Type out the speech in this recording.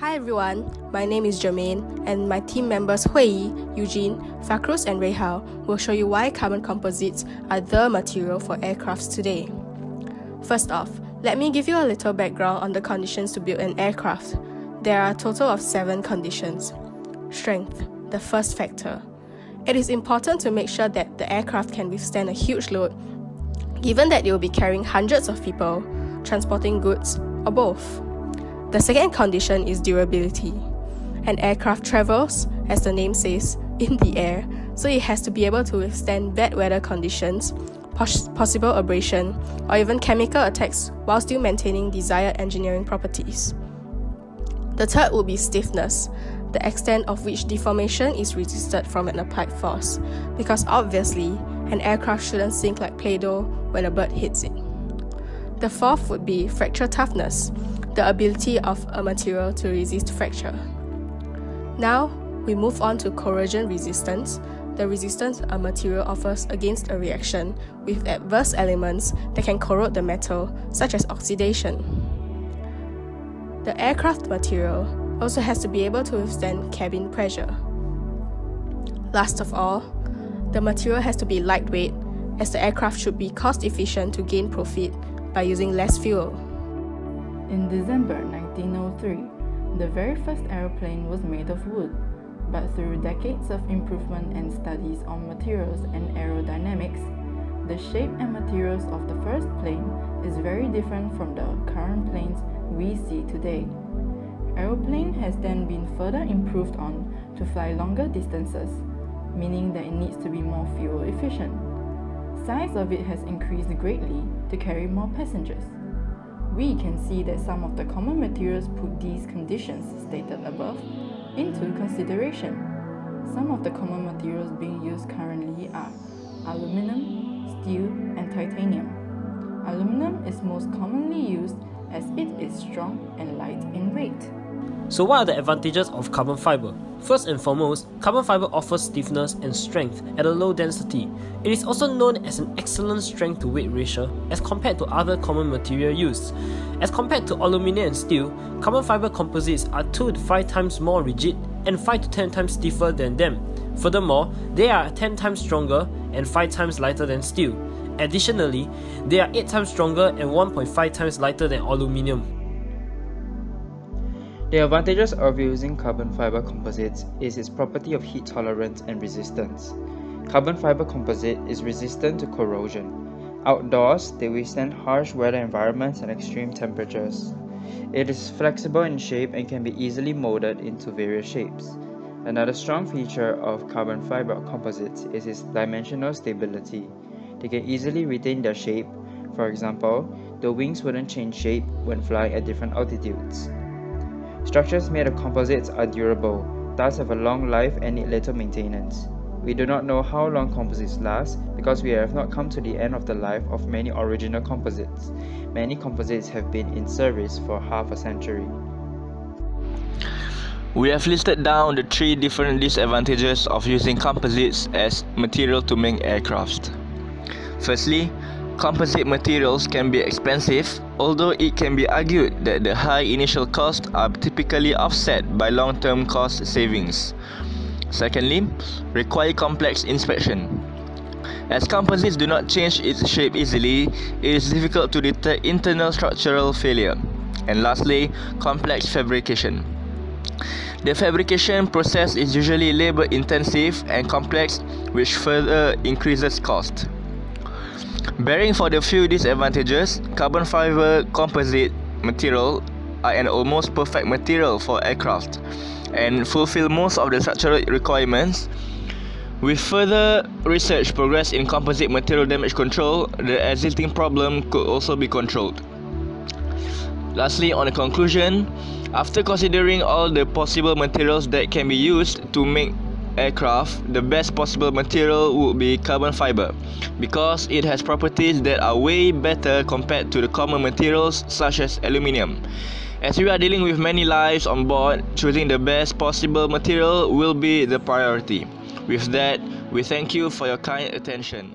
Hi everyone, my name is Jermaine, and my team members Hui, Eugene, Fakruz and Rehal will show you why carbon composites are the material for aircrafts today. First off, let me give you a little background on the conditions to build an aircraft. There are a total of 7 conditions. Strength, the first factor. It is important to make sure that the aircraft can withstand a huge load, given that it will be carrying hundreds of people, transporting goods, or both. The second condition is durability. An aircraft travels, as the name says, in the air, so it has to be able to withstand bad weather conditions, possible abrasion, or even chemical attacks while still maintaining desired engineering properties. The third would be stiffness, the extent of which deformation is resisted from an applied force, because obviously, an aircraft shouldn't sink like Play-Doh when a bird hits it. The fourth would be fracture toughness, the ability of a material to resist fracture. Now, we move on to corrosion resistance, the resistance a material offers against a reaction with adverse elements that can corrode the metal, such as oxidation. The aircraft material also has to be able to withstand cabin pressure. Last of all, the material has to be lightweight, as the aircraft should be cost-efficient to gain profit by using less fuel. In December 1903, the very first aeroplane was made of wood, but through decades of improvement and studies on materials and aerodynamics, the shape and materials of the first plane is very different from the current planes we see today. Aeroplane has then been further improved on to fly longer distances, meaning that it needs to be more fuel efficient. Size of it has increased greatly to carry more passengers. We can see that some of the common materials put these conditions stated above into consideration. Some of the common materials being used currently are aluminum, steel, and titanium. Aluminum is most commonly used as it is strong and light in weight. So what are the advantages of carbon fiber? First and foremost, carbon fiber offers stiffness and strength at a low density. It is also known as an excellent strength to weight ratio as compared to other common material used. As compared to aluminium and steel, carbon fiber composites are 2 to 5 times more rigid and 5 to 10 times stiffer than them. Furthermore, they are 10 times stronger and 5 times lighter than steel. Additionally, they are 8 times stronger and 1.5 times lighter than aluminium. The advantages of using carbon fiber composites is its property of heat tolerance and resistance. Carbon fiber composite is resistant to corrosion. Outdoors, they withstand harsh weather environments and extreme temperatures. It is flexible in shape and can be easily molded into various shapes. Another strong feature of carbon fiber composites is its dimensional stability. They can easily retain their shape. For example, the wings wouldn't change shape when flying at different altitudes. Structures made of composites are durable, thus have a long life and need little maintenance. We do not know how long composites last because we have not come to the end of the life of many original composites. Many composites have been in service for half a century. We have listed down the 3 different disadvantages of using composites as material to make aircraft. Firstly, composite materials can be expensive, although it can be argued that the high initial costs are typically offset by long-term cost savings. Secondly, require complex inspection. As composites do not change its shape easily, it is difficult to detect internal structural failure. And lastly, complex fabrication. The fabrication process is usually labor-intensive and complex, which further increases cost. Bearing for the few disadvantages, carbon fiber composite material are an almost perfect material for aircraft and fulfill most of the structural requirements. With further research progress in composite material damage control, the existing problem could also be controlled. Lastly, on a conclusion, after considering all the possible materials that can be used to make aircraft, the best possible material would be carbon fiber because it has properties that are way better compared to the common materials such as aluminium. As we are dealing with many lives on board, choosing the best possible material will be the priority. With that, we thank you for your kind attention.